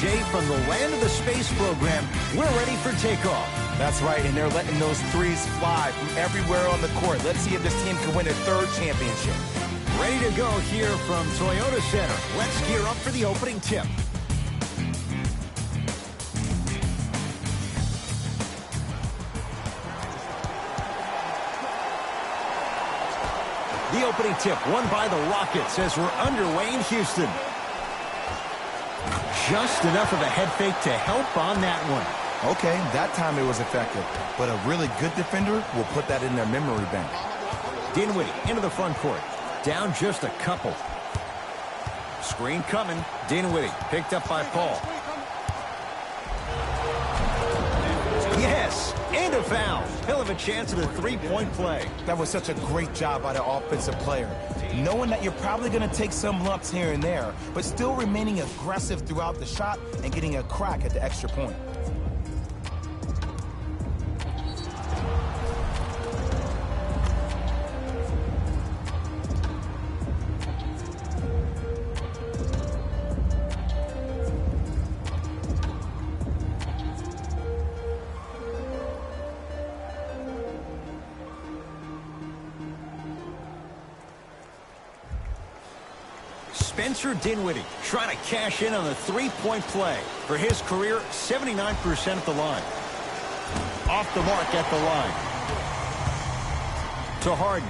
Jay, from the land of the space program, we're ready for takeoff. That's right, and they're letting those threes fly from everywhere on the court. Let's see if this team can win a third championship. Ready to go here from Toyota Center. Let's gear up for the opening tip. The opening tip won by the Rockets as we're underway in Houston. Just enough of a head fake to help on that one. Okay, that time it was effective, but a really good defender will put that in their memory bank. Dinwiddie into the front court. Down just a couple. Screen coming. Dinwiddie picked up by Paul. Yes, and a foul. He'll have a chance at a three-point play. That was such a great job by the offensive player. Knowing that you're probably going to take some lumps here and there, but still remaining aggressive throughout the shot and getting a crack at the extra point. Spencer Dinwiddie trying to cash in on the three-point play. For his career, 79% at the line. Off the mark at the line. To Harden.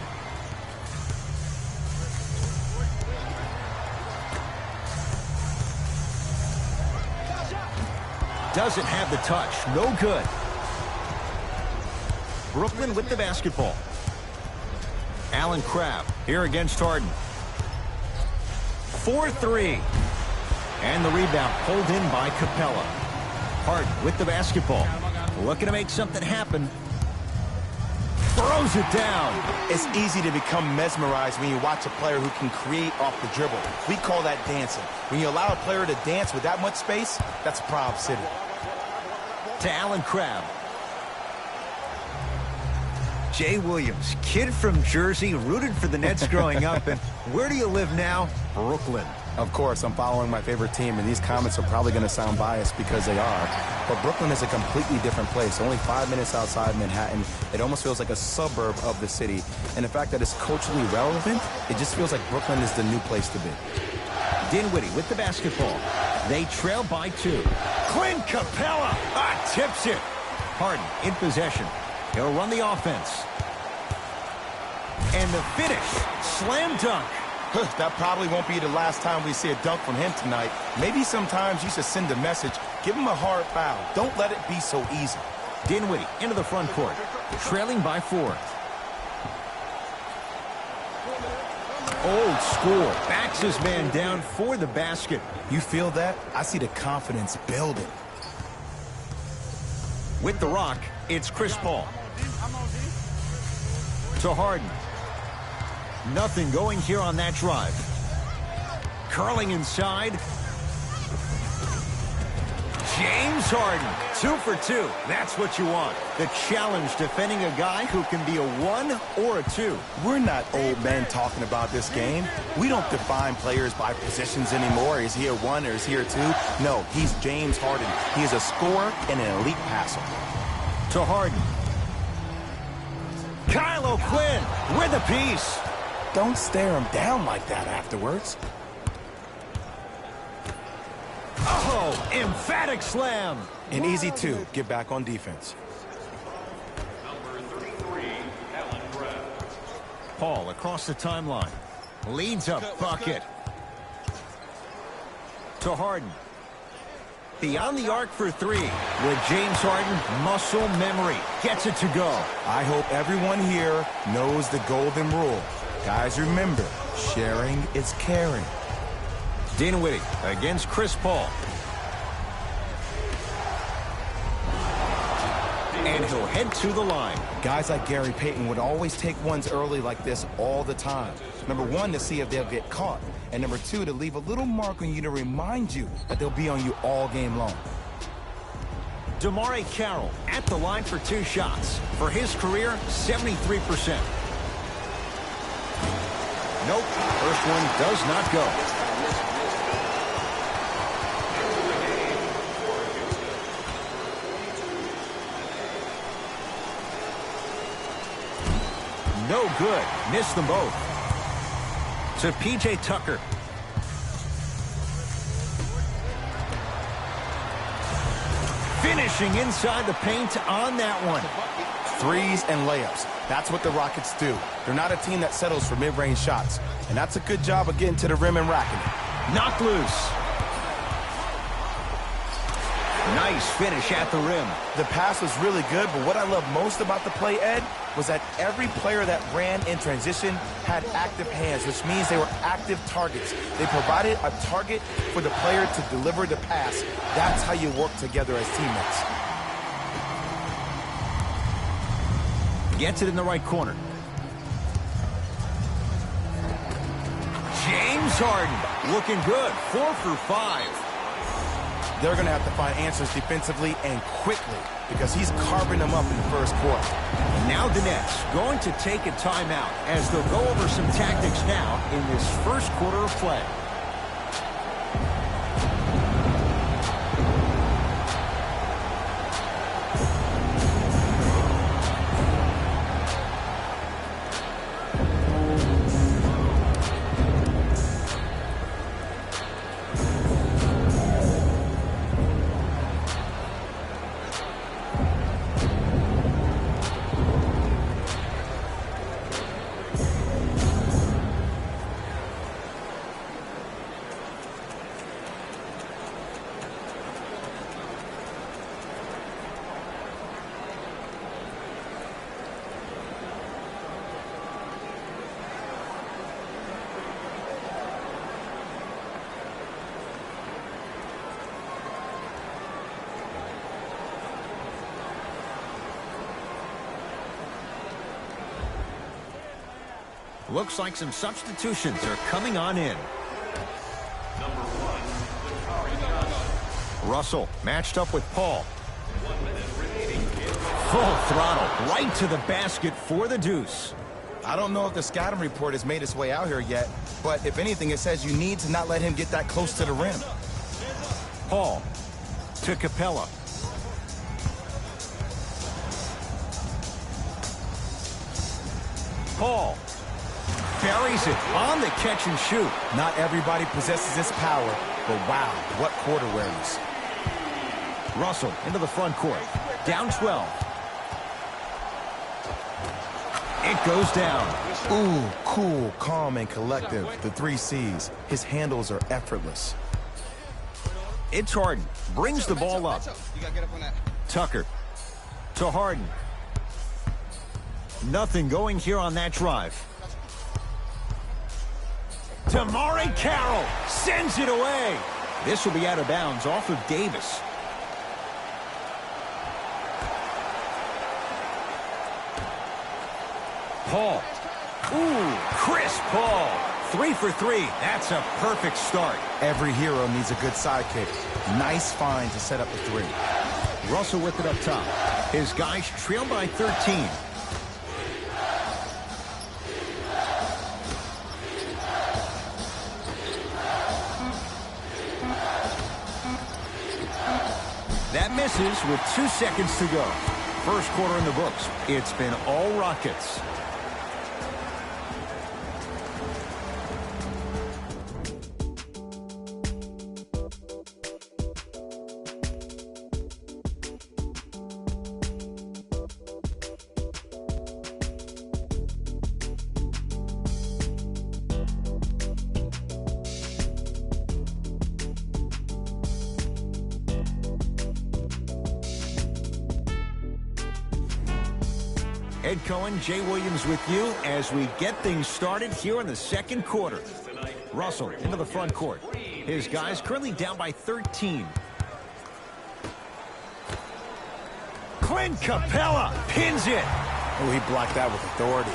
Doesn't have the touch. No good. Brooklyn with the basketball. Allen Crabbe here against Harden. 4-3. And the rebound pulled in by Capella. Harden with the basketball. Looking to make something happen. Throws it down. It's easy to become mesmerized when you watch a player who can create off the dribble. We call that dancing. When you allow a player to dance with that much space, that's a Proud City. To Allen Crabbe. Jay Williams, kid from Jersey, rooted for the Nets growing up. And where do you live now? Brooklyn. Of course, I'm following my favorite team, and these comments are probably going to sound biased because they are. But Brooklyn is a completely different place. Only 5 minutes outside Manhattan. It almost feels like a suburb of the city. And the fact that it's culturally relevant, it just feels like Brooklyn is the new place to be. Dinwiddie with the basketball. They trail by 2. Clint Capella tips it. Harden in possession. He'll run the offense. And the finish. Slam dunk. That probably won't be the last time we see a dunk from him tonight. Maybe sometimes you should send a message. Give him a hard foul. Don't let it be so easy. Dinwiddie into the front court. Trailing by 4. Old school. Backs his man down for the basket. You feel that? I see the confidence building. With the rock, it's Chris Paul. To Harden. Nothing going here on that drive. Curling inside. James Harden, 2 for 2. That's what you want. The challenge defending a guy who can be a 1 or a 2. We're not old men talking about this game. We don't define players by positions anymore. Is he a 1 or is he a 2? No, he's James Harden. He is a scorer and an elite passer. To Harden. Kyle O'Quinn with a piece. Don't stare him down like that afterwards. Oh, emphatic slam. An easy 2. Get back on defense. Paul across the timeline. Leads a bucket. To Harden. Beyond the arc for 3. With James Harden, muscle memory. Gets it to go. I hope everyone here knows the golden rule. Guys, remember, sharing is caring. Dinwiddie against Chris Paul. And he'll head to the line. Guys like Gary Payton would always take ones early like this all the time. Number 1, to see if they'll get caught. And number 2, to leave a little mark on you to remind you that they'll be on you all game long. DeMare Carroll at the line for 2 shots. For his career, 73%. Nope, first one does not go. No good. Missed them both. To P.J. Tucker. Finishing inside the paint on that one. Threes and layups. That's what the Rockets do. They're not a team that settles for mid-range shots. And that's a good job of getting to the rim and racking it. Knocked loose. Nice finish at the rim. The pass was really good, but what I love most about the play, Ed, was that every player that ran in transition had active hands, which means they were active targets. They provided a target for the player to deliver the pass. That's how you work together as teammates. Gets it in the right corner. James Harden looking good. 4 for 5. They're going to have to find answers defensively and quickly because he's carving them up in the first quarter. Now the Nets going to take a timeout as they'll go over some tactics now in this first quarter of play. Looks like some substitutions are coming on in. Russell matched up with Paul. Full throttle right to the basket for the deuce. I don't know if the scouting report has made its way out here yet, but if anything, it says you need to not let him get that close to the rim. Paul to Capella. Paul buries it on the catch and shoot. Not everybody possesses this power, but wow, what court awareness. Russell into the front court. Down 12. It goes down. Ooh, cool, calm, and collective. The 3 C's. His handles are effortless. It's Harden. Brings the ball up. Tucker to Harden. Nothing going here on that drive. Tamari Carroll sends it away. This will be out of bounds off of Davis. Paul. Ooh, Chris Paul. 3 for 3. That's a perfect start. Every hero needs a good sidekick. Nice find to set up the 3. Russell with it up top. His guys trail by 13. That misses with 2 seconds to go. First quarter in the books. It's been all Rockets. Ed Cohen, Jay Williams with you as we get things started here in the second quarter. Russell into the front court. His guys currently down by 13. Clint Capella pins it. Oh, he blocked that with authority.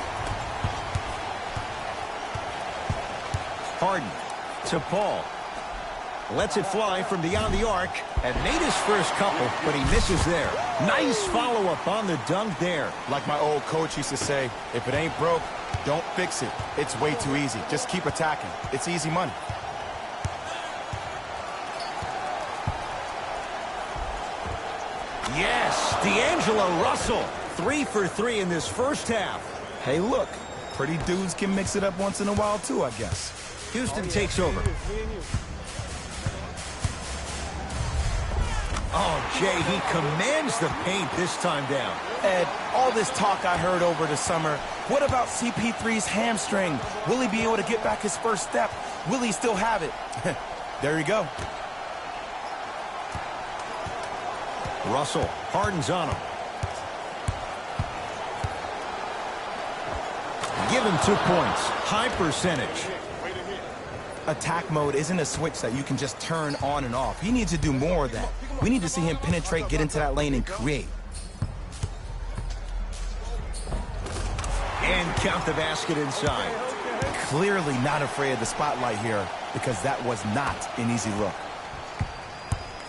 Harden to Paul. Lets it fly from beyond the arc and made his first couple, but he misses there. Nice follow-up on the dunk there. Like my old coach used to say, if it ain't broke, don't fix it. It's way too easy. Just keep attacking. It's easy money. Yes, D'Angelo Russell. 3 for 3 in this first half. Hey, look, Pretty dudes can mix it up once in a while, too, I guess. Houston takes over. Oh, Jay, he commands the paint this time down. Ed, all this talk I heard over the summer, what about CP3's hamstring? Will he be able to get back his first step? Will he still have it? There you go. Russell, Harden's on him. Give him 2 points. High percentage. Attack mode isn't a switch that you can just turn on and off. He needs to do more of that. We need to see him penetrate, get into that lane, and create. And count the basket inside. Clearly not afraid of the spotlight here, because that was not an easy look.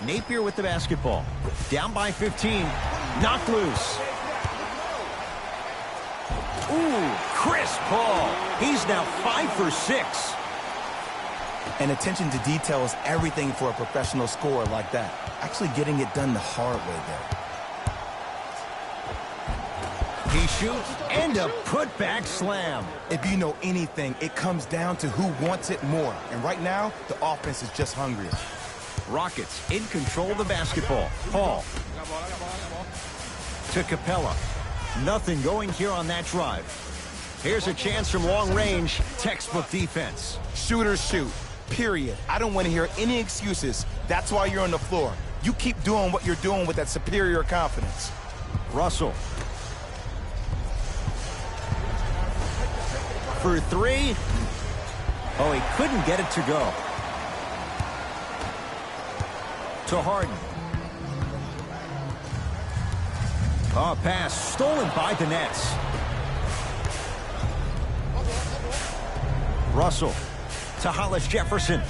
Napier with the basketball. Down by 15. Knocked loose. Ooh, Chris Paul. He's now 5 for 6. And attention to detail is everything for a professional scorer like that. Actually getting it done the hard way there. He shoots and a putback slam. If you know anything, it comes down to who wants it more. And right now, the offense is just hungrier. Rockets in control of the basketball. Paul. To Capella. Nothing going here on that drive. Here's a chance from long range. Textbook defense. Shooters shoot. Period. I don't want to hear any excuses. That's why you're on the floor. You keep doing what you're doing with that superior confidence. Russell. For 3. Oh, he couldn't get it to go. To Harden. Oh, pass stolen by the Nets. Russell to Hollis Jefferson.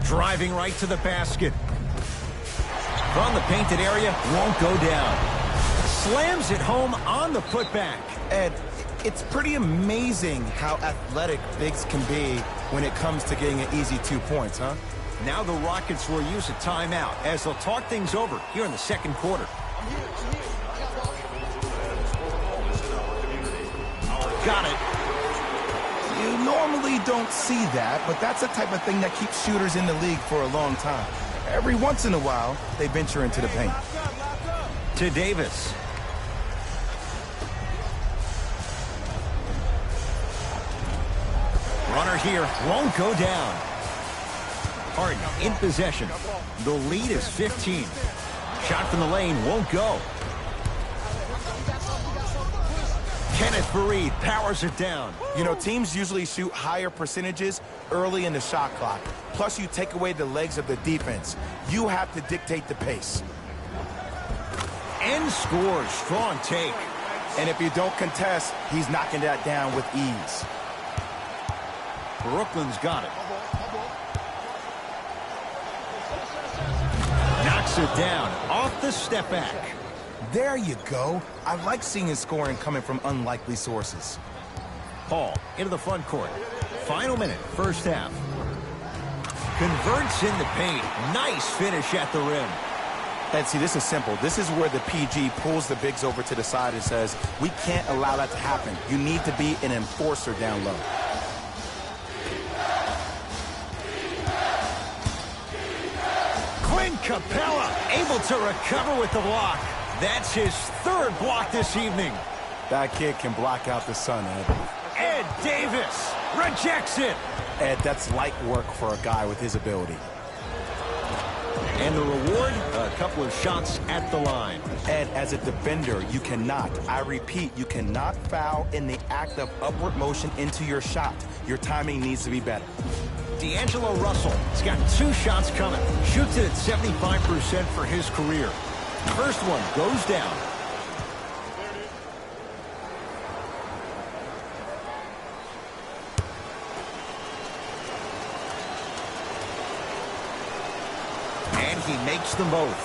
Driving right to the basket. From the painted area, won't go down. Slams it home on the putback. Ed, it's pretty amazing how athletic bigs can be when it comes to getting an easy 2 points, huh? Now the Rockets will use a timeout as they'll talk things over here in the second quarter. Got it. You normally don't see that, but that's the type of thing that keeps shooters in the league for a long time. Every once in a while, they venture into the paint. To Davis. Runner here won't go down. Harden in possession. The lead is 15. Shot from the lane won't go. Kenneth Faried powers it down. You know, teams usually shoot higher percentages early in the shot clock. Plus, you take away the legs of the defense. You have to dictate the pace. And scores. Strong take. And if you don't contest, he's knocking that down with ease. Brooklyn's got it. Knocks it down off the step back. There you go. I like seeing his scoring coming from unlikely sources. Paul into the front court. Final minute, first half. Converts in the paint. Nice finish at the rim. And see, this is simple. This is where the PG pulls the bigs over to the side and says, we can't allow that to happen. You need to be an enforcer down low. Clint Capella able to recover with the block. That's his third block this evening. That kid can block out the sun, Ed. Ed Davis rejects it. Ed, that's light work for a guy with his ability. And the reward, a couple of shots at the line. Ed, as a defender, you cannot, I repeat, you cannot foul in the act of upward motion into your shot. Your timing needs to be better. D'Angelo Russell has got 2 shots coming. Shoots it at 75% for his career. First one goes down. And he makes them both.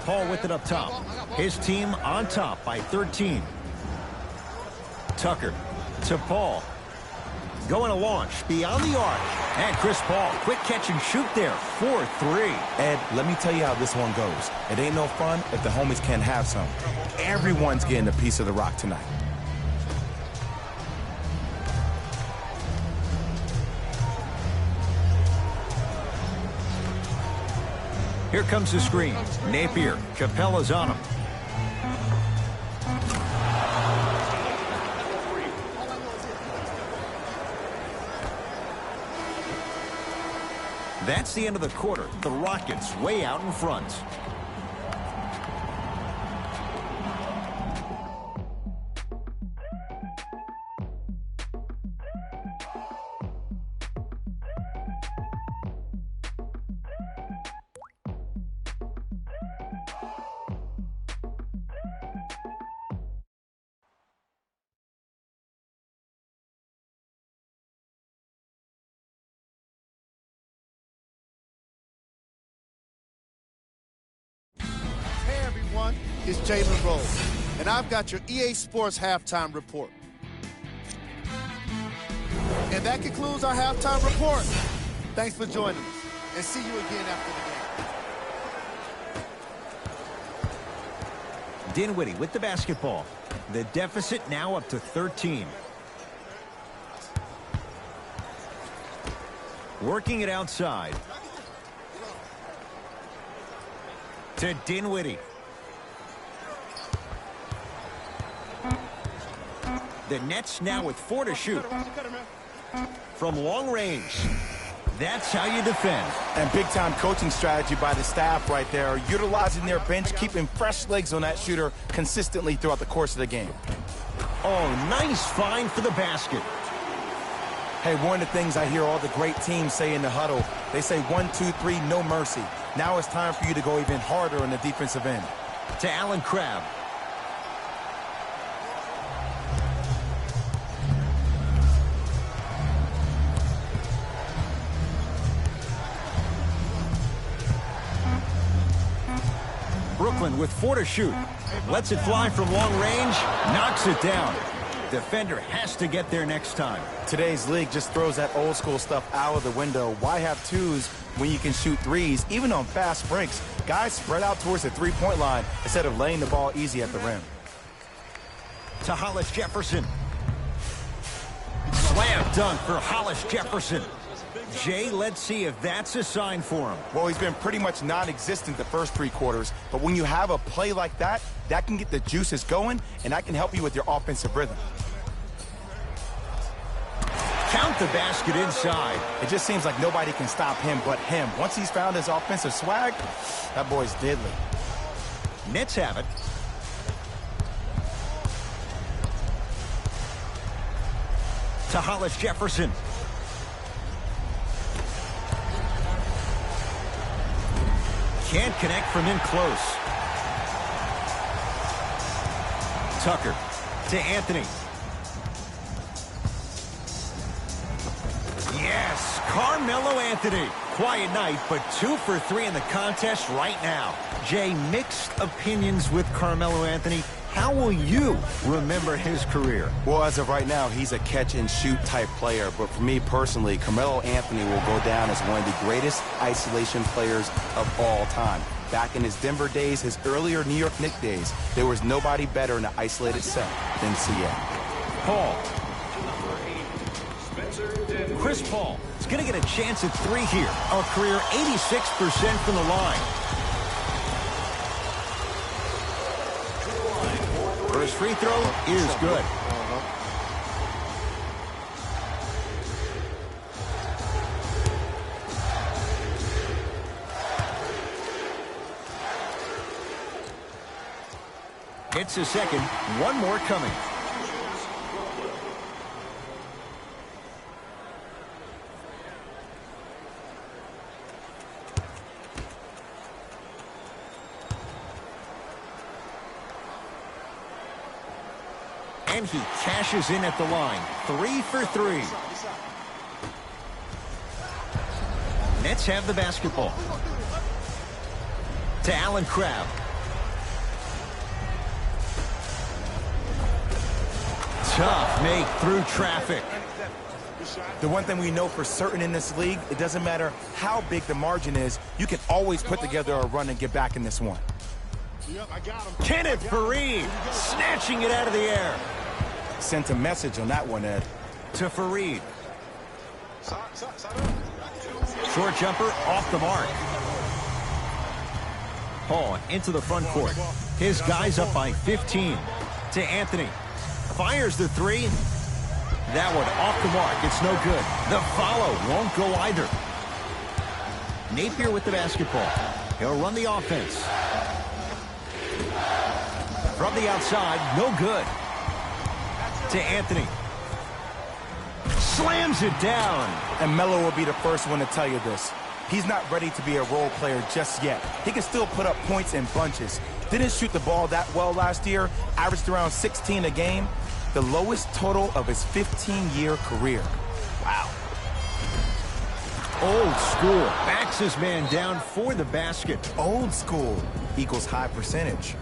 Paul with it up top. His team on top by 13. Tucker to Paul. Going to launch beyond the arc. And Chris Paul, quick catch and shoot there. 4-3. Ed, let me tell you how this one goes. It ain't no fun if the homies can't have some. Everyone's getting a piece of the rock tonight. Here comes the screen. Napier. Capella's on him. That's the end of the quarter. The Rockets way out in front. It's Jalen Rose, and I've got your EA Sports halftime report. And that concludes our halftime report. Thanks for joining us, and see you again after the game. Dinwiddie with the basketball. The deficit now up to 13. Working it outside. To Dinwiddie. The Nets now with 4 to shoot. From long range. That's how you defend. And big-time coaching strategy by the staff right there, utilizing their bench, keeping fresh legs on that shooter consistently throughout the course of the game. Oh, nice find for the basket. Hey, one of the things I hear all the great teams say in the huddle, they say 1, 2, 3, no mercy. Now it's time for you to go even harder on the defensive end. To Allen Crabbe. Brooklyn with 4 to shoot. Lets it fly from long range. Knocks it down. Defender has to get there next time. Today's league just throws that old school stuff out of the window. Why have twos when you can shoot threes, even on fast breaks? Guys spread out towards the three-point line instead of laying the ball easy at the rim. To Hollis Jefferson. Slam dunk for Hollis Jefferson. Jay, let's see if that's a sign for him. Well, he's been pretty much non-existent the first 3 quarters, but when you have a play like that, that can get the juices going, and that can help you with your offensive rhythm. Count the basket inside. It just seems like nobody can stop him but him. Once he's found his offensive swag, that boy's deadly. Nets have it. To Hollis Jefferson. Can't connect from in close. Tucker to Anthony. Yes, Carmelo Anthony. Quiet night, but 2 for 3 in the contest right now. Jay, mixed opinions with Carmelo Anthony. How will you remember his career? Well, as of right now, he's a catch-and-shoot type player. But for me personally, Carmelo Anthony will go down as one of the greatest isolation players of all time. Back in his Denver days, his earlier New York Knicks days, there was nobody better in an isolated set than CA. Paul. Chris Paul is going to get a chance at 3 here. A career 86% from the line. First free throw is good. Hits a second. One more coming. And he cashes in at the line. 3 for 3. Nets have the basketball. To Allen Crabbe. Tough make through traffic. The one thing we know for certain in this league, it doesn't matter how big the margin is, you can always put together a run and get back in this one. Kenneth Fareed snatching it out of the air. Sent a message on that one, Ed. To Fareed. Short jumper off the mark. Paul into the front court. His guys up by 15. To Anthony. Fires the three. That one off the mark. It's no good. The follow won't go either. Napier with the basketball. He'll run the offense. From the outside, no good. To Anthony. Slams it down. And Melo will be the first one to tell you this. He's not ready to be a role player just yet. He can still put up points in bunches. Didn't shoot the ball that well last year. Averaged around 16 a game. The lowest total of his 15-year career. Wow. Old school. Backs his man down for the basket. Old school equals high percentage.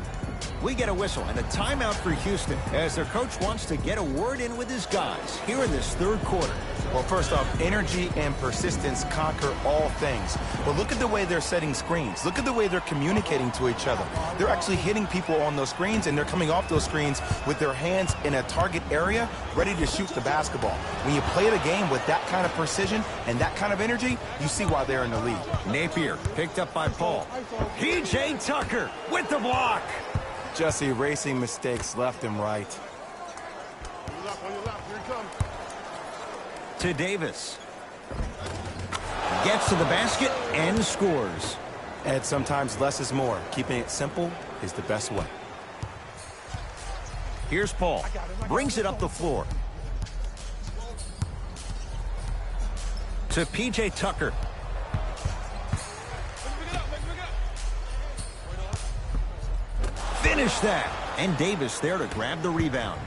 We get a whistle and a timeout for Houston as their coach wants to get a word in with his guys here in this third quarter. Well, first off, energy and persistence conquer all things. But look at the way they're setting screens. Look at the way they're communicating to each other. They're actually hitting people on those screens, and they're coming off those screens with their hands in a target area, ready to shoot the basketball. When you play the game with that kind of precision and that kind of energy, you see why they're in the league. Napier picked up by Paul. P.J. Tucker with the block. Just erasing mistakes left and right. To Davis. Gets to the basket and scores. And sometimes less is more. Keeping it simple is the best way. Here's Paul. Brings it up the floor. To P.J. Tucker. Finish that. And Davis there to grab the rebound.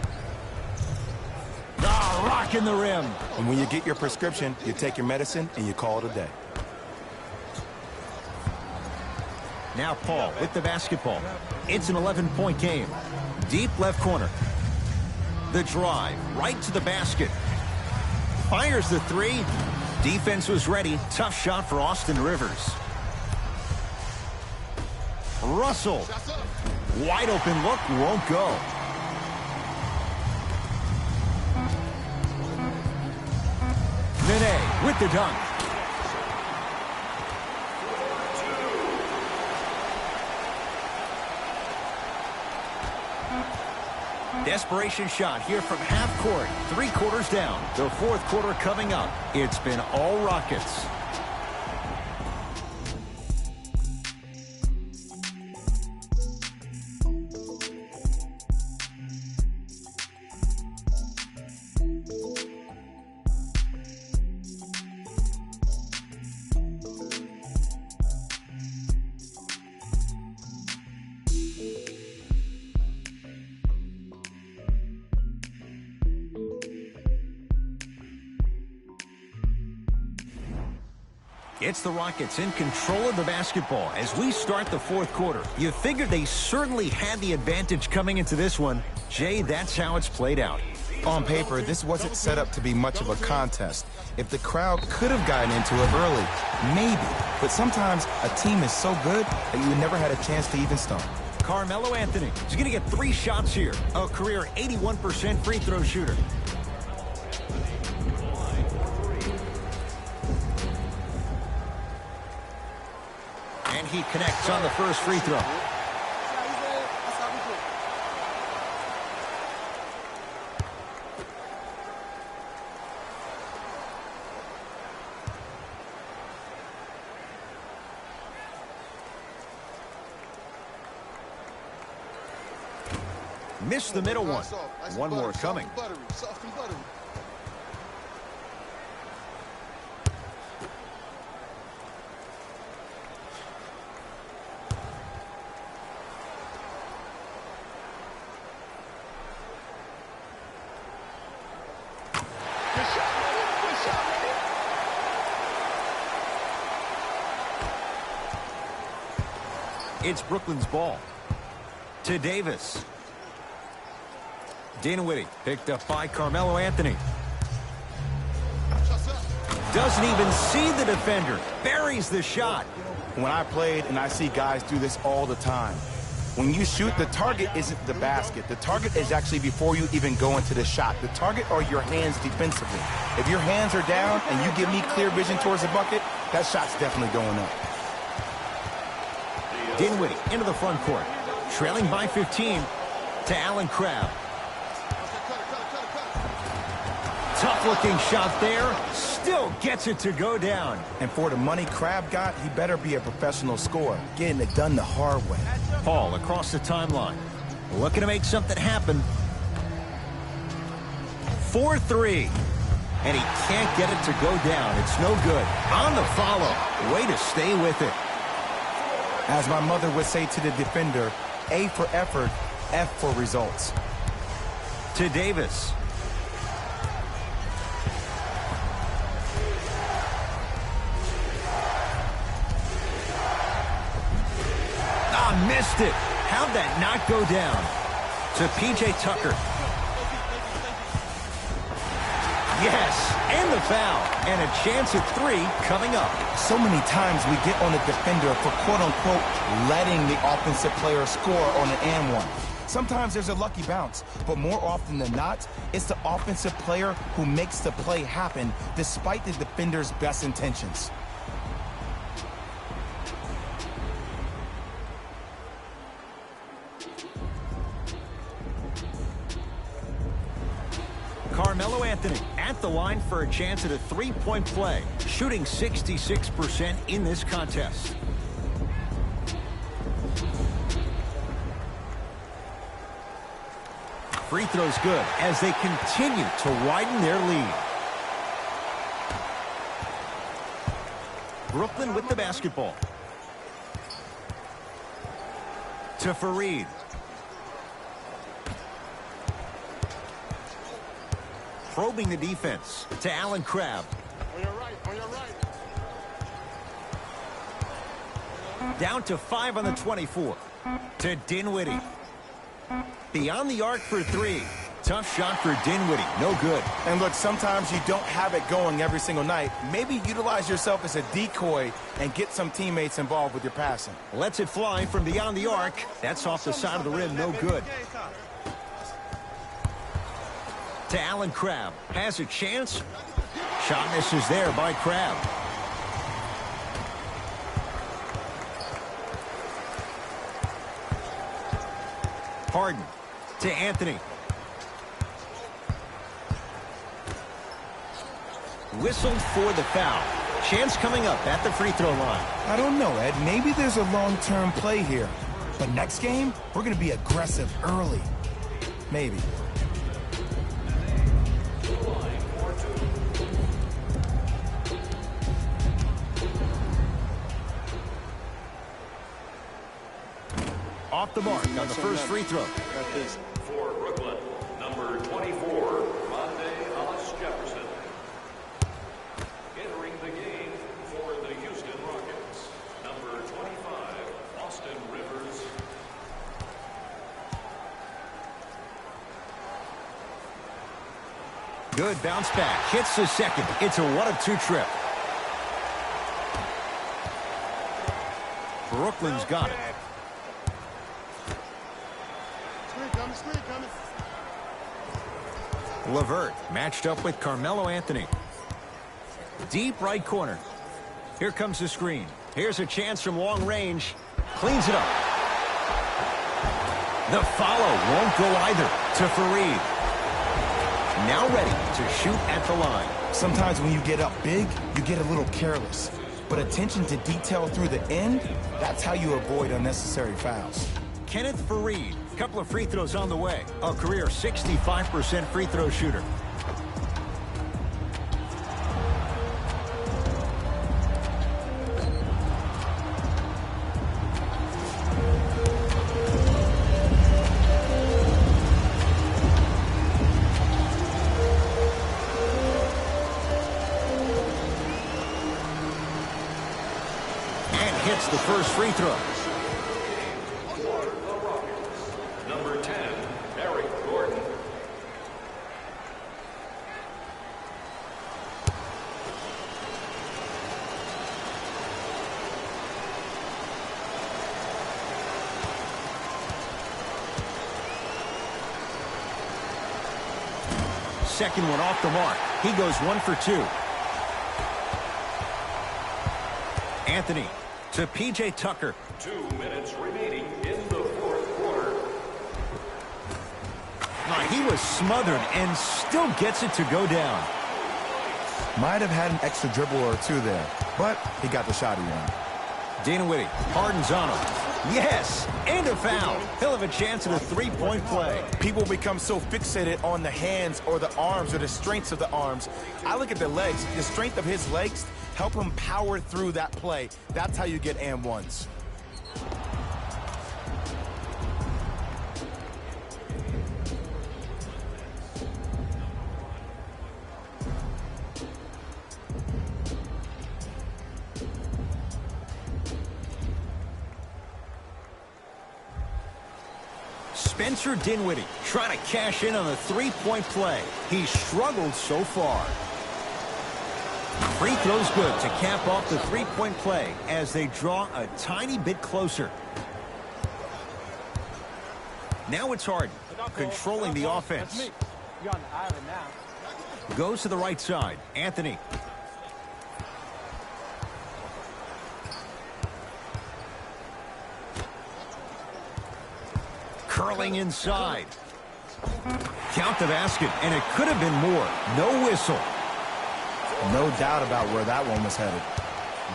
Ah, rocking the rim. And when you get your prescription, you take your medicine and you call it a day. Now Paul with the basketball. It's an 11-point game. Deep left corner. The drive right to the basket. Fires the three. Defense was ready. Tough shot for Austin Rivers. Russell. Wide open look, won't go. Nene with the dunk. Desperation shot here from half court. 3 quarters down. The fourth quarter coming up. It's been all Rockets. It's the Rockets in control of the basketball as we start the fourth quarter. You figured they certainly had the advantage coming into this one. Jay, that's how it's played out. On paper, this wasn't set up to be much of a contest. If the crowd could have gotten into it early, maybe. But sometimes a team is so good that you never had a chance to even start. Carmelo Anthony is going to get 3 shots here. A career 81% free throw shooter. And he connects on the first free throw. Missed the middle one. One more coming. It's Brooklyn's ball. To Davis. Dinwiddie picked up by Carmelo Anthony. Doesn't even see the defender. Buries the shot. When I played, and I see guys do this all the time, when you shoot, the target isn't the basket. The target is actually before you even go into the shot. The target are your hands defensively. If your hands are down and you give me clear vision towards the bucket, that shot's definitely going up. Dinwiddie into the front court. Trailing by 15 to Allen Crabbe. Tough-looking shot there. Still gets it to go down. And for the money Crabbe got, he better be a professional scorer, getting it done the hard way. Paul across the timeline. Looking to make something happen. 4-3. And he can't get it to go down. It's no good. On the follow. Way to stay with it. As my mother would say to the defender, A for effort, F for results. To Davis. Missed it. How'd that not go down? To P.J. Tucker. Yes, and the foul. And a chance at 3 coming up. So many times we get on the defender for quote-unquote letting the offensive player score on an and one. Sometimes there's a lucky bounce, but more often than not, it's the offensive player who makes the play happen despite the defender's best intentions. Carmelo Anthony at the line for a chance at a three-point play, shooting 66% in this contest. Free throw's good as they continue to widen their lead. Brooklyn with the basketball. To Fareed. Probing the defense to Allen Crabbe. On your right, on your right. Down to 5 on the 24. To Dinwiddie. Beyond the arc for 3. Tough shot for Dinwiddie. No good. And look, sometimes you don't have it going every single night. Maybe utilize yourself as a decoy and get some teammates involved with your passing. Lets it fly from beyond the arc. That's off the side of the rim. No good. To Allen Crabbe. Has a chance. Shot misses there by Crabbe. Harden to Anthony. Whistled for the foul. Chance coming up at the free throw line. I don't know, Ed. Maybe there's a long-term play here. But next game, we're going to be aggressive early. Maybe. Off the mark on the first free throw. For Brooklyn, number 24, Monte Jefferson. Entering the game for the Houston Rockets, number 25, Austin Rivers. Good bounce back. Hits the second. It's a 1-of-2 trip. Brooklyn's got it. LeVert matched up with Carmelo Anthony. Deep right corner. Here comes the screen. Here's a chance from long range. Cleans it up. The follow won't go either to Fareed. Now ready to shoot at the line. Sometimes when you get up big, you get a little careless. But attention to detail through the end, that's how you avoid unnecessary fouls. Kenneth Fareed, a couple of free throws on the way. A career 65% free throw shooter. And hits the first free throw. Second one off the mark. He goes 1 for 2. Anthony to P.J. Tucker. 2 minutes remaining in the fourth quarter. He was smothered and still gets it to go down. Might have had an extra dribble or two there, but he got the shot he wanted. Dinwiddie hardens on him. Yes, and a foul. He'll have a chance at a three-point play. People become so fixated on the hands or the arms or the strengths of the arms. I look at the legs. The strength of his legs help him power through that play. That's how you get and ones. Spencer Dinwiddie trying to cash in on a three-point play. He's struggled so far. Free throw's good to cap off the three-point play as they draw a tiny bit closer. Now it's Harden controlling the offense. Goes to the right side. Anthony. Curling inside. Count the basket, and it could have been more. No whistle. No doubt about where that one was headed.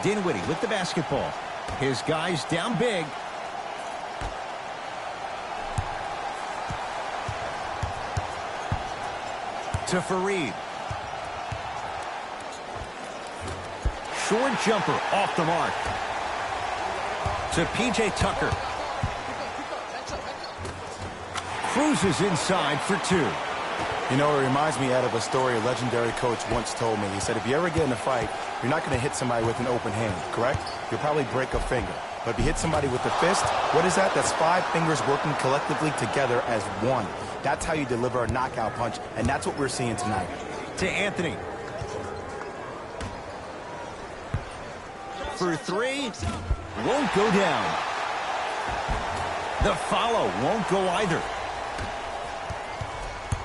Dinwiddie with the basketball. His guys down big. To Fareed. Short jumper off the mark. To P.J. Tucker. Cruises inside for 2. You know, it reminds me, Ed, of a story a legendary coach once told me. He said, if you ever get in a fight, you're not going to hit somebody with an open hand, correct? You'll probably break a finger. But if you hit somebody with a fist, what is that? That's 5 fingers working collectively together as one. That's how you deliver a knockout punch, and that's what we're seeing tonight. To Anthony. For 3. Won't go down. The follow won't go either.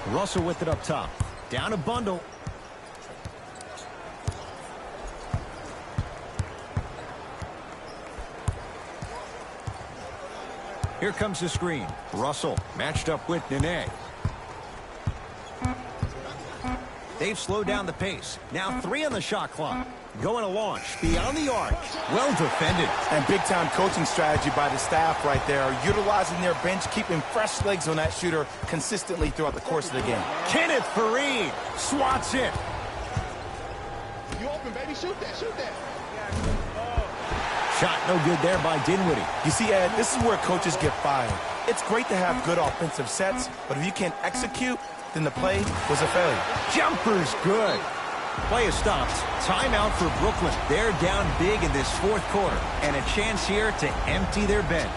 Russell with it up top. Down a bundle. Here comes the screen. Russell matched up with Nene. They've slowed down the pace. Now 3 on the shot clock. Going to launch beyond the arc. Well defended. And big-time coaching strategy by the staff right there, utilizing their bench, keeping fresh legs on that shooter consistently throughout the course of the game. Kenneth Fareed swats it. You open, baby. Shoot that. Shoot that. Shot no good there by Dinwiddie. You see, Ed, this is where coaches get fired. It's great to have good offensive sets, but if you can't execute, then the play was a failure. Jumper's good. Play is stopped. Timeout for Brooklyn. They're down big in this fourth quarter, and a chance here to empty their bench.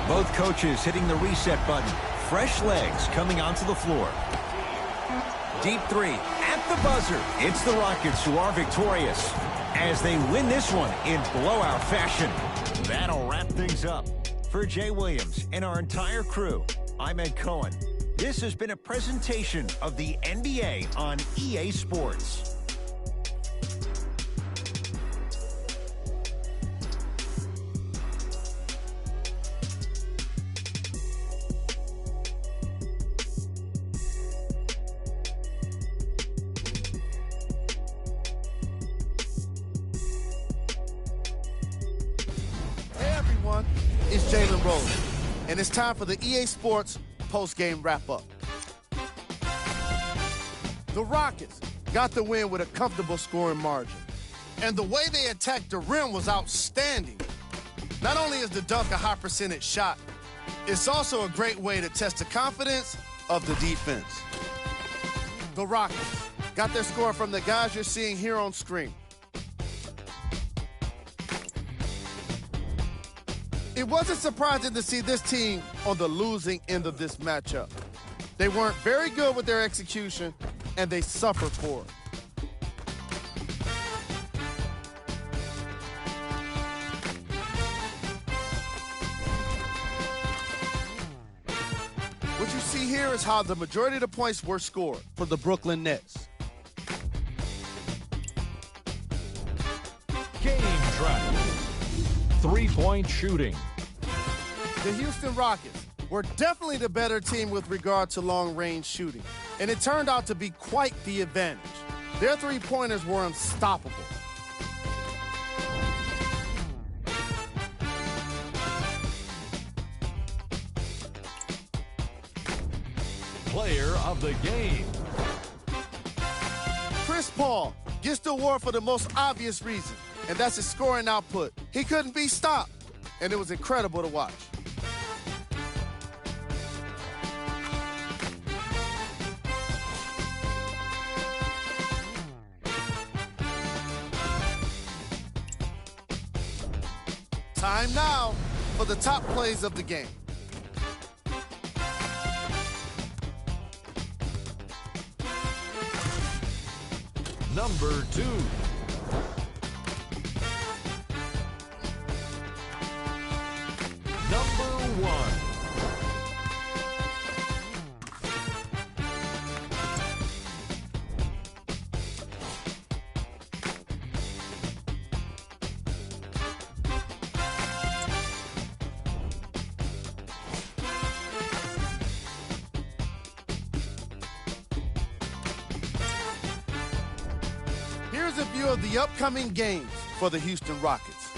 Both coaches hitting the reset button. Fresh legs coming onto the floor. Deep 3 at the buzzer. It's the Rockets who are victorious as they win this one in blowout fashion. That'll wrap things up. For Jay Williams and our entire crew, I'm Ed Cohen. This has been a presentation of the NBA on EA Sports. It's Jalen Rose, and it's time for the EA Sports post-game wrap-up. The Rockets got the win with a comfortable scoring margin, and the way they attacked the rim was outstanding. Not only is the dunk a high-percentage shot, it's also a great way to test the confidence of the defense. The Rockets got their score from the guys you're seeing here on screen. It wasn't surprising to see this team on the losing end of this matchup. They weren't very good with their execution, and they suffered for it. What you see here is how the majority of the points were scored for the Brooklyn Nets. Game track. Three-point shooting. The Houston Rockets were definitely the better team with regard to long-range shooting, and it turned out to be quite the advantage. Their three-pointers were unstoppable. Player of the game. Chris Paul gets the award for the most obvious reason, and that's his scoring output. He couldn't be stopped, and it was incredible to watch. Time now for the top plays of the game. Number 2. Number 1. Here's a view of the upcoming games for the Houston Rockets.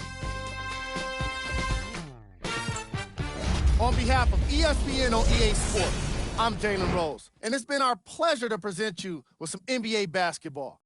On behalf of ESPN on EA Sports, I'm Jalen Rose, and it's been our pleasure to present you with some NBA basketball.